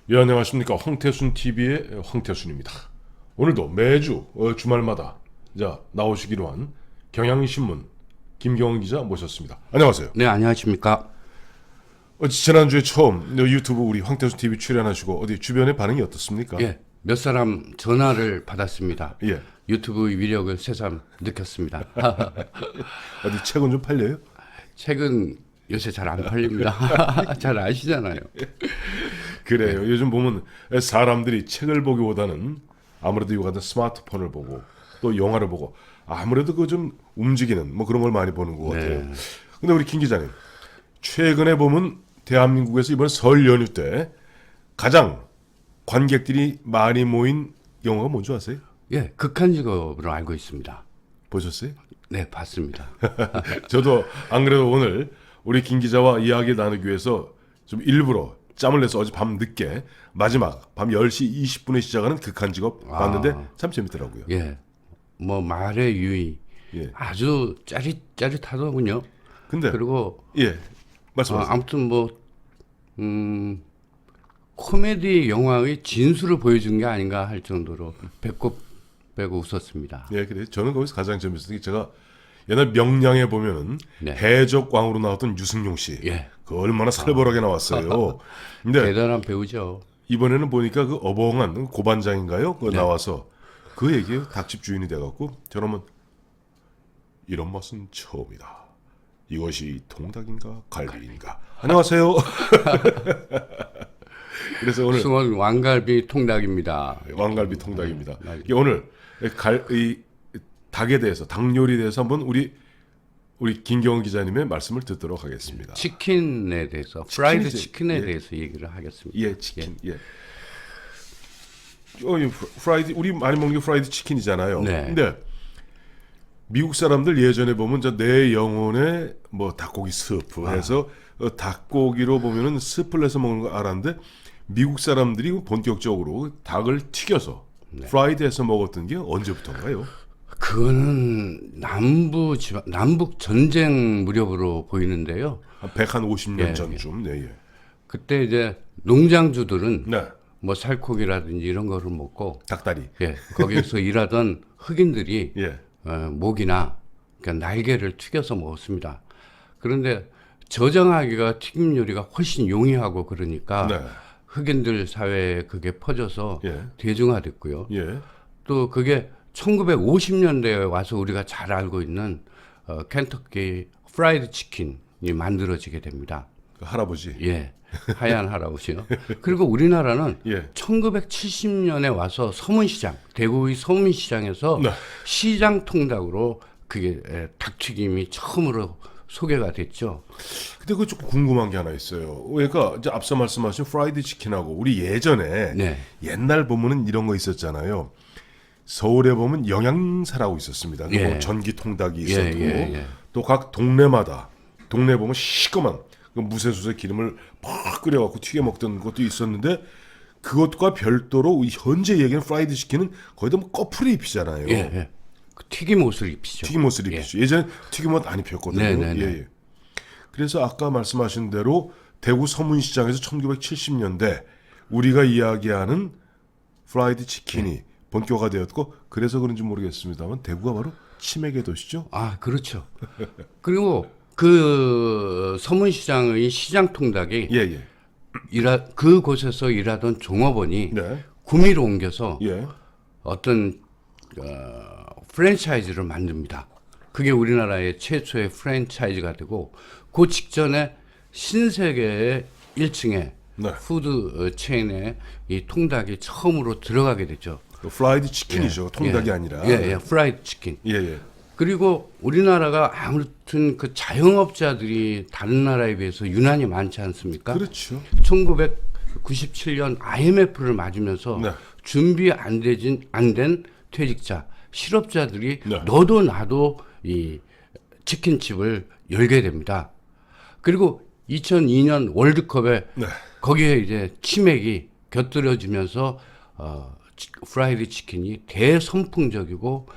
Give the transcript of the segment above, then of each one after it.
예, 안녕하십니까. 황태순 TV의 황태순입니다. 오늘도 매주 주말마다 나오시기로 한 경향신문 김경원 기자 모셨습니다. 안녕하세요. 네, 안녕하십니까. 지난주에 처음 유튜브 우리 황태순 TV 출연하시고 어디 주변의 반응이 어떻습니까? 예, 몇 사람 전화를 받았습니다. 예. 유튜브의 위력을 새삼 느꼈습니다. 어디 책은 좀 팔려요? 책은 요새 잘 안 팔립니다. 잘 아시잖아요. 그래요. 요즘 보면 사람들이 책을 보기보다는 아무래도 이거 같은 스마트폰을 보고 또 영화를 보고 아무래도 그 좀 움직이는 뭐 그런 걸 많이 보는 것 같아요. 근데 우리 김 기자님, 최근에 보면 대한민국에서 이번 설 연휴 때 가장 관객들이 많이 모인 영화가 뭔지 아세요? 예, 극한 직업으로 알고 있습니다. 보셨어요? 네, 봤습니다. 저도 안 그래도 오늘 우리 김 기자와 이야기 나누기 위해서 좀 일부러 짬을 내서 어제 밤 늦게 마지막 밤 10시 20분에 시작하는 극한 직업 봤는데 참 재밌더라고요. 예, 뭐 말의 유의 예. 아주 짜릿하더군요. 근데 그리고 예. 말씀하세요. 아무튼 코미디 영화의 진수를 보여준 게 아닌가 할 정도로 배꼽 빼고 웃었습니다. 예, 그래. 저는 거기서 가장 재밌었던 게 제가 옛날 명량에 보면은 네. 해적왕으로 나왔던 유승용 씨. 예. 그 얼마나 살벌하게 나왔어요. 근데 대단한 배우죠. 이번에는 보니까 그 어벙한 고반장인가요? 그 나와서 그 얘기에 닭집 주인이 돼갖고 저놈은 이런 맛은 처음이다. 이것이 통닭인가 갈비인가. 안녕하세요. 그래서 오늘 승원 왕갈비 통닭입니다. 왕갈비 통닭입니다. 이게 오늘 이 닭에 대해서 닭 요리에 대해서 한번 우리 김경원 기자님의 말씀을 듣도록 하겠습니다. 치킨에 대해서 프라이드 치킨이지. 치킨에 예. 대해서 얘기를 하겠습니다. 예, 치킨. 예. 이 프라이드 우리 많이 먹는 게 프라이드 치킨이잖아요. 네. 근데 미국 사람들 예전에 보면 내 영혼의 뭐 닭고기 스프 해서 닭고기로 보면은 스프를 해서 먹는 거 알았는데 미국 사람들이 본격적으로 닭을 튀겨서 프라이드해서 먹었던 게 언제부터인가요? 그거는 남북 전쟁 무렵으로 보이는데요. 한 150년 예, 전쯤. 네, 예. 그때 이제 농장주들은 네. 뭐 살코기라든지 이런 거를 먹고 닭다리. 예, 거기서 일하던 흑인들이 예. 목이나 그러니까 날개를 튀겨서 먹었습니다. 그런데 저장하기가 튀김 요리가 훨씬 용이하고 그러니까 네. 흑인들 사회에 그게 퍼져서 예. 대중화됐고요. 예. 또 그게 1950년대에 와서 우리가 잘 알고 있는 켄터키 프라이드 치킨이 만들어지게 됩니다. 그 할아버지. 예, 하얀 할아버지요. 그리고 우리나라는 예. 1970년에 와서 서문시장, 대구의 서문시장에서 네. 시장 통닭으로 그게 닭튀김이 처음으로 소개가 됐죠. 근데 그 조금 궁금한 게 하나 있어요. 그러니까 이제 앞서 말씀하신 프라이드 치킨하고 우리 예전에 네. 옛날 보면은 이런 거 있었잖아요. 서울에 보면 영양사라고 있었습니다. 예. 뭐 전기 통닭이 있었고 예. 또 각 동네마다 동네 보면 시꺼먼 그 무쇠솥에 기름을 팍 끓여갖고 튀겨 먹던 것도 있었는데 그것과 별도로 현재 얘기하는 프라이드 치킨은 거의 다 뭐 꺼풀이 입히잖아요. 예. 그 튀김 옷을 입히죠. 튀김옷을 입히죠. 예전에 튀김옷 안 입혔거든요. 네네네. 예. 그래서 아까 말씀하신 대로 대구 서문시장에서 1970년대 우리가 이야기하는 프라이드 치킨이 본격화되었고 그래서 그런지 모르겠습니다만 대구가 바로 치맥의 도시죠. 아, 그렇죠. 그리고 그 서문시장의 시장 통닭이 예. 그곳에서 일하던 종업원이 네. 구미로 옮겨서 예. 어떤 프랜차이즈를 만듭니다. 그게 우리나라의 최초의 프랜차이즈가 되고 그 직전에 신세계의 1층에 네. 푸드 체인에 이 통닭이 처음으로 들어가게 되죠. 프라이드 치킨이죠. 통닭이 아니라. 프라이드 치킨. 예. 그리고 우리나라가 아무튼 그 자영업자들이 다른 나라에 비해서 유난히 많지 않습니까? 그렇죠. 1997년 IMF를 맞으면서 네. 준비 안 된 퇴직자, 실업자들이 네. 너도 나도 이 치킨집을 열게 됩니다. 그리고 2002년 월드컵에 네. 거기에 이제 치맥이 곁들여지면서 프라이드 치킨이 대선풍적이고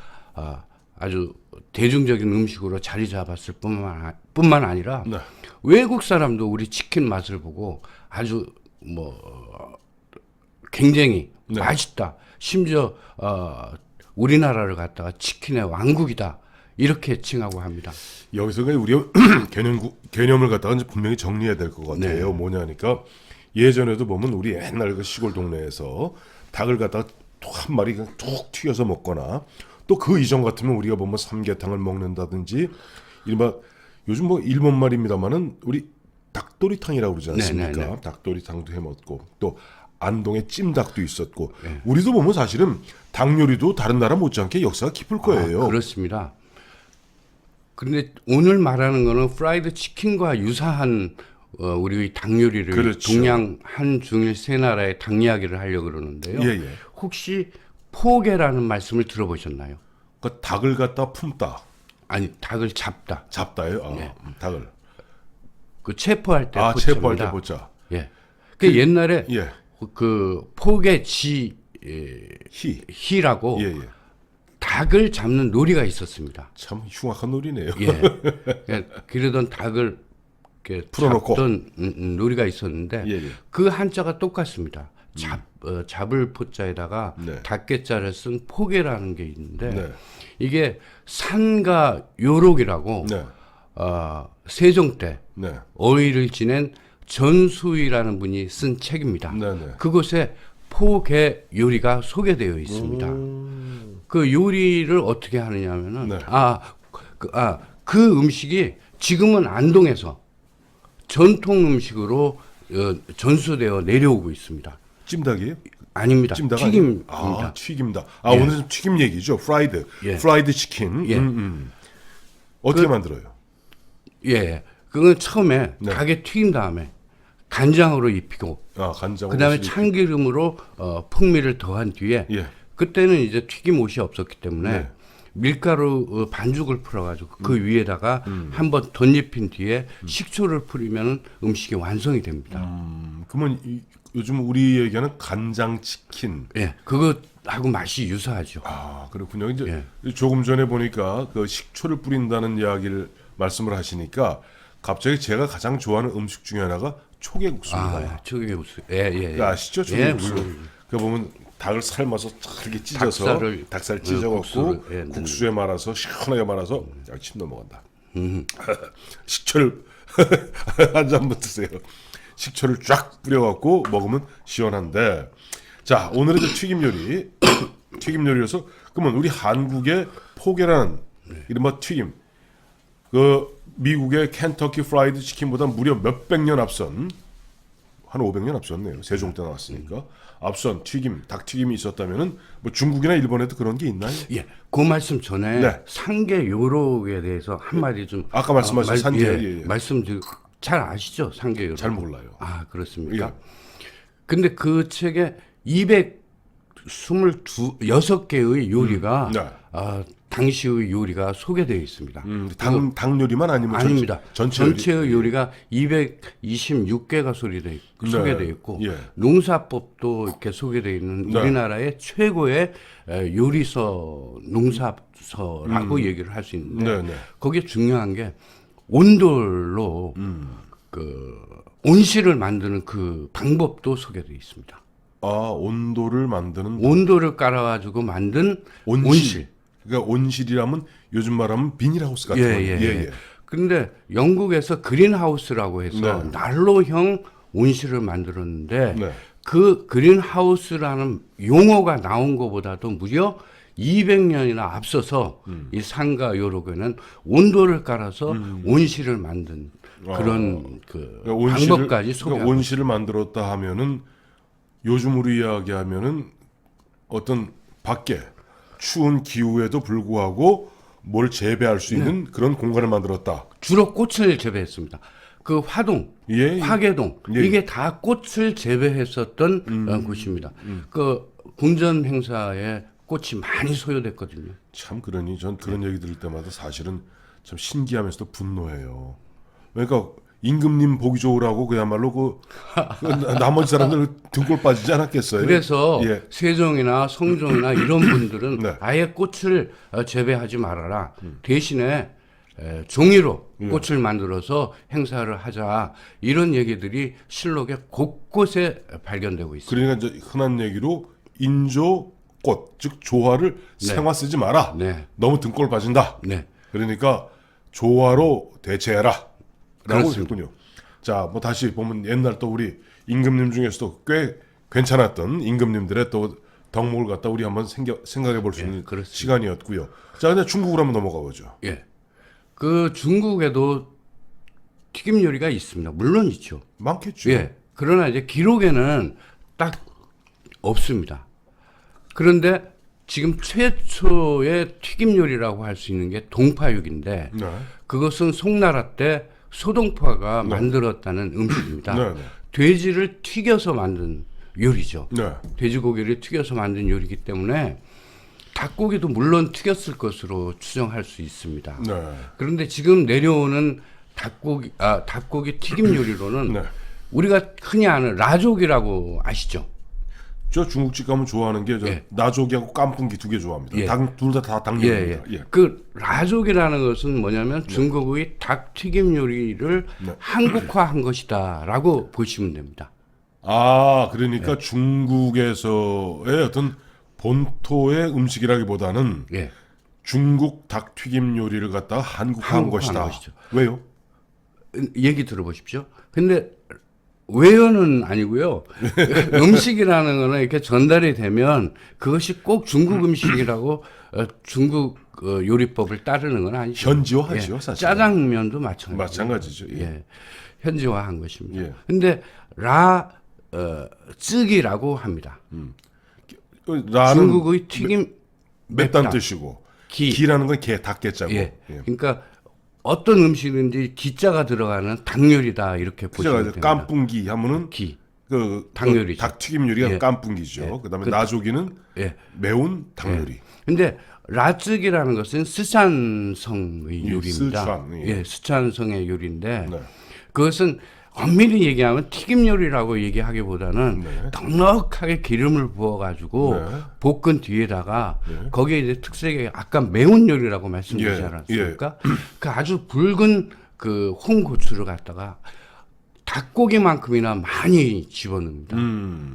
아주 대중적인 음식으로 자리 잡았을 뿐만 아니라 네. 외국 사람도 우리 치킨 맛을 보고 아주 굉장히 네. 맛있다. 심지어 우리나라를 갖다가 치킨의 왕국이다. 이렇게 칭하고 합니다. 여기서 그냥 우리가 개념을 갖다가 이제 분명히 정리해야 될 것 같아요. 뭐냐니까 예전에도 보면 우리 옛날 그 시골 동네에서 닭을 갖다가 한 마리 그냥 툭 튀겨서 먹거나 또 그 이전 같으면 우리가 보면 삼계탕을 먹는다든지 이른바 요즘 뭐 일본 말입니다만은 우리 닭도리탕이라고 그러지 않습니까? 네네네. 닭도리탕도 해 먹고 또 안동에 찜닭도 있었고 우리도 보면 사실은 닭 요리도 다른 나라 못지않게 역사가 깊을 거예요. 그렇습니다. 그런데 오늘 말하는 거는 프라이드 치킨과 유사한 우리 닭 요리를 그렇죠. 동양 한중일 세 나라의 닭 이야기를 하려고 그러는데요. 예, 예. 혹시 포개라는 말씀을 들어보셨나요? 그 닭을 갖다 품다, 아니 닭을 잡다. 잡다예요. 닭을. 그 체포할 때 포차입니다. 체포할 때 보자. 예. 그 옛날에 예, 그 포개지 히라고 예, 예. 닭을 잡는 놀이가 있었습니다. 참 흉악한 놀이네요. 예. 그러던 닭을 이렇게 풀어놓고. 잡던 놀이가 있었는데 예, 예. 그 한자가 똑같습니다. 잡을 포자에다가 네. 닭개자를 쓴 포개라는 게 있는데 네. 이게 산가 요록이라고 네, 세종 때 네, 어의를 지낸 전수희라는 분이 쓴 책입니다. 네, 네. 그곳에 포개 요리가 소개되어 있습니다. 그 요리를 어떻게 하느냐면은 네. 그 음식이 지금은 안동에서 전통 음식으로 전수되어 내려오고 있습니다. 찜닭이에요? 아닙니다. 찜닭 튀김입니다. 아니에요? 튀김다. 예. 오늘은 튀김 얘기죠. 프라이드 치킨. 예. 어떻게 만들어요? 예, 그건 처음에 네. 닭에 튀긴 다음에 간장으로 입히고 간장. 그다음에 참기름으로 풍미를 더한 뒤에 예. 그때는 이제 튀김옷이 없었기 때문에 네. 밀가루 반죽을 풀어가지고 그 위에다가 한번 덧입힌 뒤에 식초를 뿌리면 음식이 완성이 됩니다. 그러면 요즘 우리 얘기하는 간장 치킨. 예, 그거하고 맛이 유사하죠. 그렇군요. 이제 조금 전에 보니까 그 식초를 뿌린다는 이야기를 말씀을 하시니까 갑자기 제가 가장 좋아하는 음식 중에 하나가 초계국수입니다. 초계국수. 예. 아시죠? 초계국수. 물론. 그 보면 닭을 삶아서 이렇게 찢어서 닭살 찢어갖고 국수를, 국수에 말아서 시원하게 말아서 침 넘어간다. 식초를 한 잔만 드세요. 식초를 쫙 뿌려갖고 먹으면 시원한데, 자 오늘은 이제 튀김 요리, 튀김 요리여서 그러면 우리 한국의 포개라는 이른바 튀김, 그 미국의 켄터키 프라이드 치킨보다 무려 몇백 년 앞선, 한 500년 앞섰네요. 세종 때 나왔으니까 앞선 튀김, 닭튀김이 있었다면은 뭐 중국이나 일본에도 그런 게 있나요? 예, 그 말씀 전에 네. 상계 요록에 대해서 한 마디 좀 아까 말씀하신 상계, 예. 말씀 잘 아시죠? 상계 요록. 잘 몰라요. 그렇습니까? 예. 근데 그 책에 226개의 요리가 네. 당시의 요리가 소개되어 있습니다. 닭 요리만 아니면 아닙니다. 전체 의 요리가 226개가 소개되어 있고 예. 농사법도 이렇게 소개되어 있는 네. 우리나라의 최고의 요리서 농사서라고 얘기를 할 수 있는데 네. 거기에 중요한 게 온돌로 그 온실을 만드는 그 방법도 소개되어 있습니다. 온도를 만드는 온돌을 깔아가지고 만든 온실. 그러니까 온실이라면 요즘 말하면 비닐하우스 같은 거예요. 예. 그런데 영국에서 그린하우스라고 해서 네. 난로형 온실을 만들었는데 네. 그 그린하우스라는 용어가 나온 것보다도 무려 200년이나 앞서서 이 상가 요록에는 온도를 깔아서 온실을 만든 그런 그 방법까지 소개하고 온실을 만들었다 하면은 요즘 우리 이야기하면은 어떤 밖에 추운 기후에도 불구하고 뭘 재배할 수 있는 그런 공간을 만들었다. 주로 꽃을 재배했습니다. 그 화동, 예. 화계동 예. 이게 다 꽃을 재배했었던 곳입니다. 그 궁전 행사에 꽃이 많이 소요됐거든요. 참 그러니 전 그런 얘기 들을 때마다 사실은 참 신기하면서도 분노해요. 그러니까 임금님 보기 좋으라고 그야말로 그 나머지 사람들 등골 빠지지 않았겠어요? 그래서 예. 세종이나 성종이나 이런 분들은 네. 아예 꽃을 재배하지 말아라. 대신에 종이로 꽃을 만들어서 행사를 하자 이런 얘기들이 실록에 곳곳에 발견되고 있습니다. 그러니까 이제 흔한 얘기로 인조꽃, 즉 조화를 생화 쓰지 마라. 네. 너무 등골 빠진다. 네. 그러니까 조화로 대체해라. 라고 그렇습니다. 했군요. 자, 뭐 다시 보면 옛날 또 우리 임금님 중에서도 꽤 괜찮았던 임금님들의 또 덕목을 갖다 우리 한번 생각해 볼 수 있는 그렇습니다. 시간이었고요. 자, 이제 중국으로 한번 넘어가 보죠. 예. 그 중국에도 튀김 요리가 있습니다. 물론 있죠. 많겠죠. 예. 그러나 이제 기록에는 딱 없습니다. 그런데 지금 최초의 튀김 요리라고 할 수 있는 게 동파육인데 네. 그것은 송나라 때 소동파가 만들었다는 음식입니다. 네, 네. 돼지를 튀겨서 만든 요리죠. 네. 돼지고기를 튀겨서 만든 요리이기 때문에 닭고기도 물론 튀겼을 것으로 추정할 수 있습니다. 네. 그런데 지금 내려오는 닭고기 튀김 요리로는 네. 우리가 흔히 아는 라족이라고 아시죠? 저 중국집 가면 좋아하는 게 저 예. 나조기하고 깐풍기 두 개 좋아합니다. 예. 둘 다 예, 당뇨입니다. 예. 그 라족이라는 것은 뭐냐면 중국의 닭 튀김 요리를 네. 한국화한 것이다라고 보시면 됩니다. 아, 그러니까 중국에서의 어떤 본토의 음식이라기보다는 예. 중국 닭튀김 요리를 갖다가 한국화한 한국화한 것이다. 것이죠. 왜요? 얘기 들어보십시오. 근데 외연은 아니고요. 음식이라는 거는 이렇게 전달이 되면 그것이 꼭 중국 음식이라고 중국 요리법을 따르는 건 아니죠. 현지화하죠, 사실. 짜장면도 마찬가지죠. 마찬가지죠. 예. 예. 현지화한 것입니다. 예. 근데 쯔기라고 합니다. 라는 중국의 튀김 맵단 맵다. 뜻이고 기. 기라는 건 개 닭개자고. 예. 예. 그러니까 어떤 음식인지 기자가 들어가는 닭요리다 이렇게 보시면 그죠? 됩니다. 깐풍기 하면은 기. 그 닭요리죠. 닭튀김 요리가 예. 깐풍기죠. 예. 그다음에 나조기는 예. 매운 닭요리. 근데 라쯔기라는 것은 스촨성의 예, 요리입니다. 스촨, 예. 예, 스촨성의 요리인데 네. 그것은 엄밀히 얘기하면 튀김 요리라고 얘기하기보다는 네. 넉넉하게 기름을 부어가지고 네. 볶은 뒤에다가 네. 거기에 이제 특색이 아까 매운 요리라고 말씀드리지 예, 않았습니까? 그 아주 붉은 그 홍고추를 갖다가 닭고기만큼이나 많이 집어넣습니다.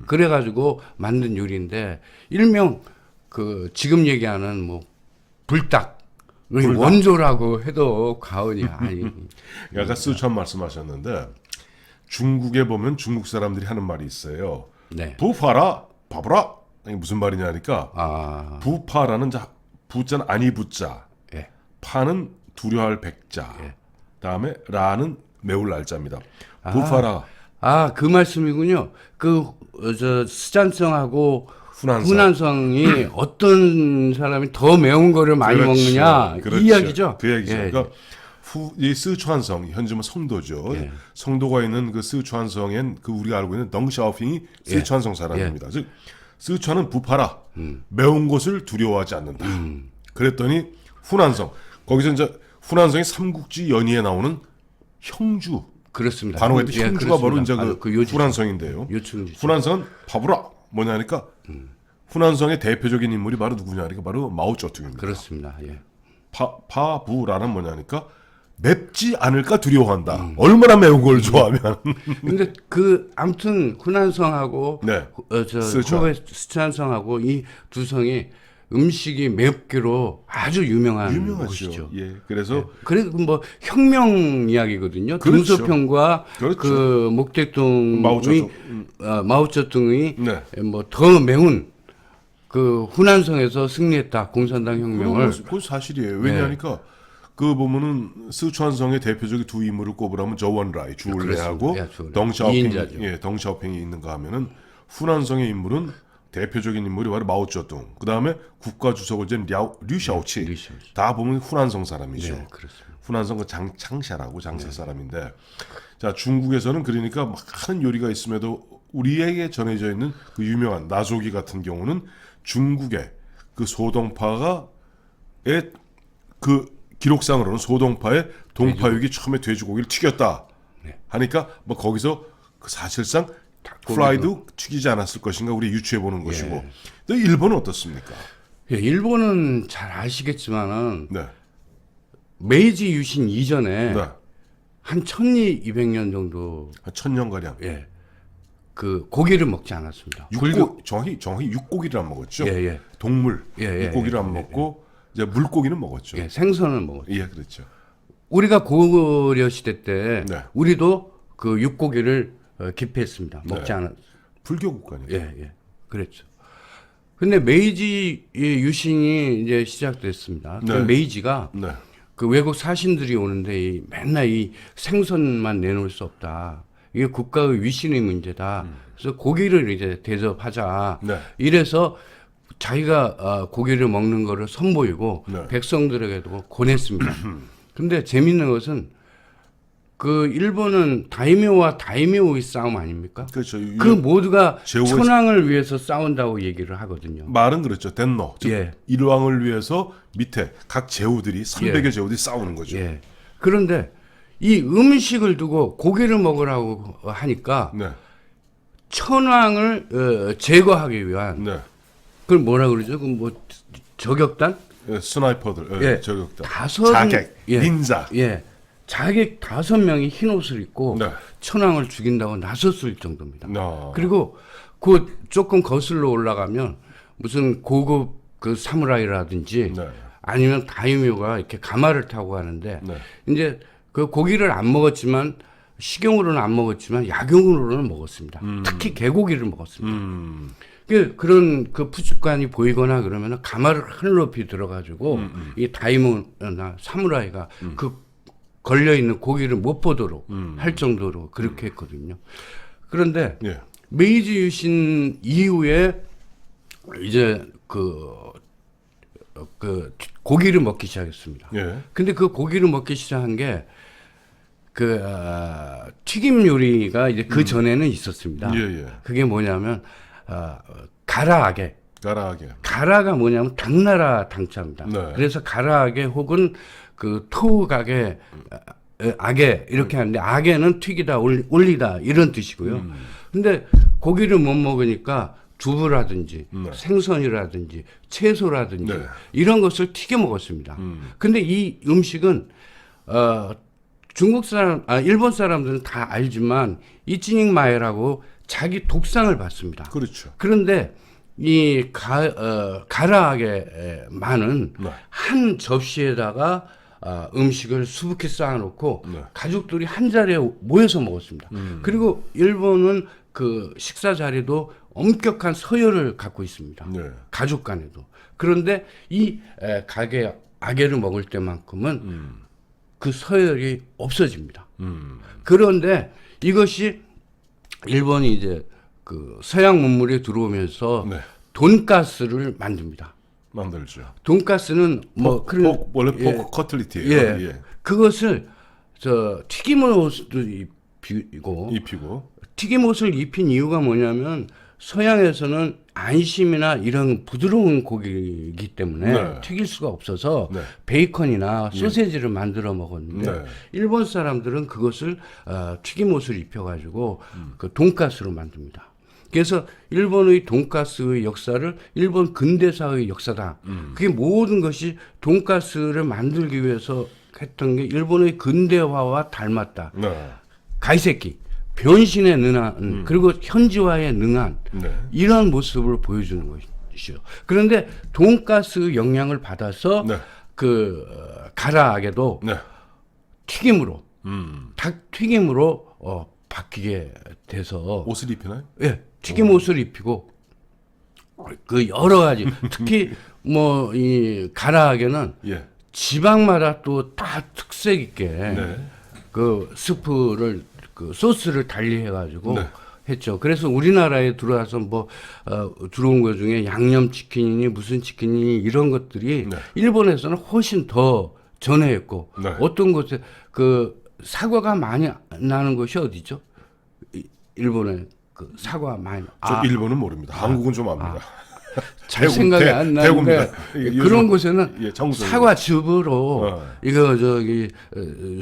그래가지고 만든 요리인데 일명 그 지금 얘기하는 뭐 불닭 원조라고 해도 과언이 아니. 아까 스촨 말씀하셨는데 중국에 보면 중국 사람들이 하는 말이 있어요. 네. 부파라 바브라 이게 무슨 말이냐니까 아, 부파라는 자 부자는 아니 부자 예. 파는 두려할 백자 예. 다음에 라는 매울 날짜입니다. 부파라 그 말씀이군요. 저 스촨성하고 훈안성. 훈안성이 어떤 사람이 더 매운 거를 많이 그렇죠. 먹느냐 그렇죠. 이 이야기죠. 그 얘기죠. 예. 그러니까 이 스촨성 현재 뭐 성도죠. 예. 성도가 있는 그 스촨성엔 그 우리가 알고 있는 덩샤오핑이 스촨성 사람입니다. 즉 스촨은 부파라 매운 것을 두려워하지 않는다. 그랬더니 훈안성 거기서 이제 훈안성이 삼국지 연의에 나오는 형주 그렇습니다. 관호했던 예, 형주가 바로 이제 그렇습니다. 그 요지- 훈안성인데요. 요충지. 훈안성은 바브라 뭐냐니까 훈안성의 대표적인 인물이 바로 누구냐니까 바로 마오쩌둥입니다. 그렇습니다. 예. 파부라는 뭐냐니까 맵지 않을까 두려워한다. 얼마나 매운 걸 좋아하면. 근데 아무튼 훈안성하고 네. 저 스촨. 후배 스촨성하고 이 두 성이 음식이 맵기로 아주 유명한 유명하죠. 곳이죠. 예. 그래서 그래서 뭐 혁명 이야기거든요. 그렇죠. 등소평과 그렇죠. 그 목택동의 마오쩌둥이 네. 뭐 더 매운 그 훈안성에서 승리했다 공산당 혁명을. 그건 사실이에요. 왜냐하니까 그 보면은 스촨성의 대표적인 두 인물을 꼽으라면 저원라이 주울레하고 그렇습니다. 예, 주울레. 덩샤오핑 이인자죠. 예, 덩샤오핑이 있는가 하면은 훈안성의 인물은 대표적인 인물이 바로 마오쩌둥. 그다음에 국가 주석을 진 류샤오치. 류샤오치. 다 보면 훈안성 사람이죠. 네, 그렇습니다. 훈안성 그 장샤라고 장사 사람인데 자 중국에서는 그러니까 많은 요리가 있음에도 우리에게 전해져 있는 그 유명한 나조기 같은 경우는 중국의 그 소동파의 그 기록상으로는 소동파의 동파육이 처음에 돼지고기를 튀겼다 하니까 뭐 거기서 그 사실상 프라이드 튀기지 않았을 것인가 우리 유추해 보는 것이고 또 일본은 어떻습니까? 예, 일본은 잘 아시겠지만은 네. 메이지 유신 이전에 네. 한 1200년 정도 한 1000년 가량. 예. 그 고기를 먹지 않았습니다. 정확히 육고기를 안 먹었죠. 예, 예. 동물 예, 육고기를 안 먹고 이제 물고기는 먹었죠. 예, 생선을 먹었죠. 예, 그렇죠. 우리가 고구려 시대 때 네. 우리도 그 육고기를 기피했습니다. 먹지 네. 않았. 불교 국가니까. 예, 예. 그랬죠. 근데 메이지 유신이 이제 시작됐습니다. 네. 메이지가 네. 그 외국 사신들이 오는데 맨날 이 생선만 내놓을 수 없다. 이게 국가의 위신의 문제다. 그래서 고기를 이제 대접하자. 네. 이래서 자기가 고기를 먹는 거를 선보이고 네. 백성들에게도 권했습니다. 근데 재밌는 것은 그 일본은 다이묘와 다이묘의 싸움 아닙니까? 그렇죠. 그 모두가 제후의 천황을 위해서 싸운다고 얘기를 하거든요. 말은 그렇죠. 덴노. 즉 예. 일왕을 위해서 밑에 각 제후들이 300의 제후들이 싸우는 거죠. 예. 그런데 이 음식을 두고 고기를 먹으라고 하니까 네. 천황을 제거하기 위한 네. 그걸 뭐라 그러죠? 그 뭐 저격단? 예, 스나이퍼들, 예. 저격단, 다섯 자객, 예. 닌자. 예. 자객 5명이 흰 옷을 입고 네. 천황을 죽인다고 나섰을 정도입니다. 어. 그리고 그 조금 거슬러 올라가면 무슨 고급 그 사무라이라든지 네. 아니면 다이묘가 이렇게 가마를 타고 가는데 네. 이제 그 고기를 안 먹었지만 식용으로는 안 먹었지만 약용으로는 먹었습니다. 특히 개고기를 먹었습니다. 그런 그 푸습관이 보이거나 그러면 가마를 하늘 높이 들어가지고 이 다이모나 사무라이가 그 걸려 있는 고기를 못 보도록 할 정도로 그렇게 했거든요. 그런데 예. 메이지 유신 이후에 이제 그 고기를 먹기 시작했습니다. 예. 근데 그 고기를 먹기 시작한 게 튀김 요리가 이제 그 전에는 있었습니다. 예, 예. 그게 뭐냐면 가라아게. 가라하게. 가라가 뭐냐면 당나라 당자입니다. 네. 그래서 가라아게 혹은 그 토우가게 아게 이렇게 하는데 아게는 튀기다 올리다 이런 뜻이고요. 근데 고기를 못 먹으니까 두부라든지 네. 생선이라든지 채소라든지 네. 이런 것을 튀겨 먹었습니다. 근데 이 음식은 중국 사람, 일본 사람들은 다 알지만 이찌닝 마에라고 자기 독상을 받습니다. 그렇죠. 그런데 이 가라하게 많은 네. 한 접시에다가 음식을 수북히 쌓아놓고 네. 가족들이 한 자리에 모여서 먹었습니다. 그리고 일본은 그 식사 자리도 엄격한 서열을 갖고 있습니다. 네. 가족 간에도. 그런데 이 아게를 먹을 때만큼은 그 서열이 없어집니다. 그런데 이것이 일본이 이제 그 서양 문물에 들어오면서 네. 돈가스를 만듭니다. 만들죠. 돈가스는 뭐 원래 예. 포크 커틀리티예요. 예. 예. 그것을 튀김옷도 입히고 입히고. 튀김옷을 입힌 이유가 뭐냐면 서양에서는 안심이나 이런 부드러운 고기이기 때문에 네. 튀길 수가 없어서 네. 베이컨이나 소세지를 만들어 먹었는데 네. 일본 사람들은 그것을 튀김옷을 입혀가지고 그 돈가스로 만듭니다. 그래서 일본의 돈가스의 역사를 일본 근대사의 역사다. 그게 모든 것이 돈가스를 만들기 위해서 했던 게 일본의 근대화와 닮았다. 네. 가이세키 변신에 능한 그리고 현지화에 능한 네. 이런 모습을 보여주는 것이죠. 그런데 돈가스 영향을 받아서 네. 그 가라아게도 네. 튀김으로 닭 튀김으로 바뀌게 돼서 옷을 입히나요? 예 튀김 옷을 입히고 그 여러 가지 특히 뭐 이 가라아게는 예. 지방마다 또 다 특색 있게 네. 그 스프를 그 소스를 달리 해가지고 네. 했죠. 그래서 우리나라에 들어와서 뭐 들어온 것 중에 양념 치킨이니 무슨 치킨이니 이런 것들이 네. 일본에서는 훨씬 더 전해했고 네. 어떤 곳에 그 사과가 많이 나는 곳이 어디죠? 일본에 그 사과 많이. 저 일본은 모릅니다. 한국은 좀 압니다. 잘 생각이 안 나는데 대구입니다. 그런 곳에는 예, 정선. 사과즙으로 이거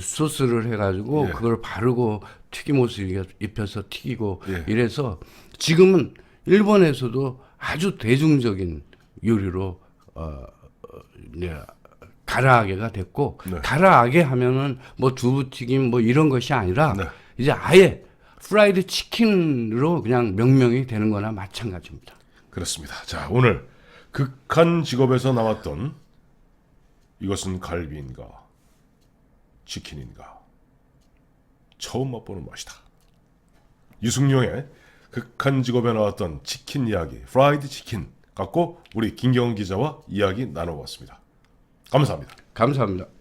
소스를 해가지고 예. 그걸 바르고 튀김옷을 입혀서 튀기고 예. 이래서 지금은 일본에서도 아주 대중적인 요리로 가라아게가 됐고 네. 가라아게 하면은 뭐 두부튀김 뭐 이런 것이 아니라 네. 이제 아예 프라이드 치킨으로 그냥 명명이 되는 거나 마찬가지입니다. 그렇습니다. 자, 오늘 극한 직업에서 나왔던 이것은 갈비인가 치킨인가 처음 맛보는 맛이다. 유승용의 극한 직업에 나왔던 치킨 이야기, 프라이드 치킨 갖고 우리 김경훈 기자와 이야기 나눠봤습니다. 감사합니다. 감사합니다.